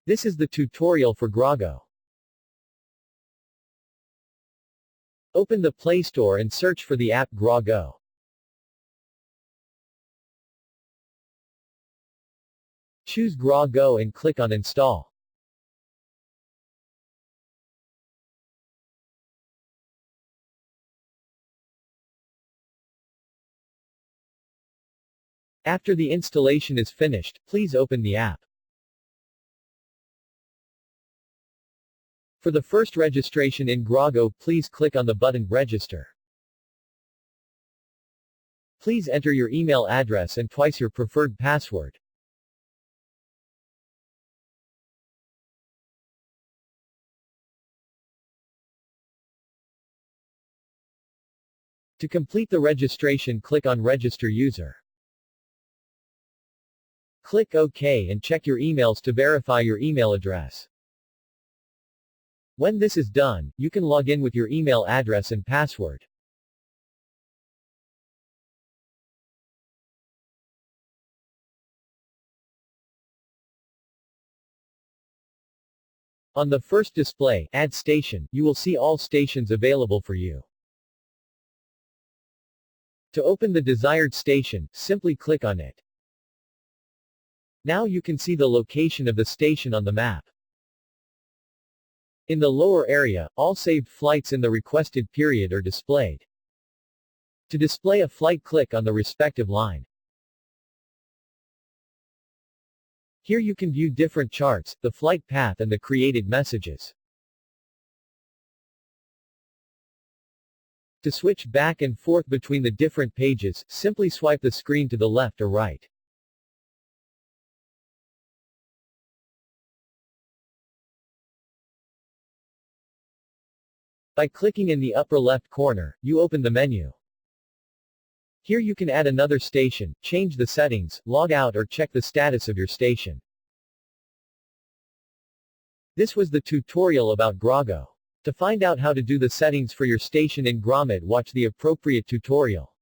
This is the tutorial for GRAWgo. Open the Play Store and search for the app GRAWgo. Choose GRAWgo and click on Install. After the installation is finished, please open the app. For the first registration in GRAWgo, please click on the button Register. Please enter your email address and twice your preferred password. To complete the registration, click on Register User. Click OK and check your emails to verify your email address. When this is done, you can log in with your email address and password. On the first display, Add Station, you will see all stations available for you. To open the desired station, simply click on it. Now you can see the location of the station on the map. In the lower area, all saved flights in the requested period are displayed. To display a flight, click on the respective line. Here you can view different charts, the flight path and the created messages. To switch back and forth between the different pages, simply swipe the screen to the left or right. By clicking in the upper left corner, you open the menu. Here you can add another station, change the settings, log out or check the status of your station. This was the tutorial about GRAWgo. To find out how to do the settings for your station in GRAWmet, watch the appropriate tutorial.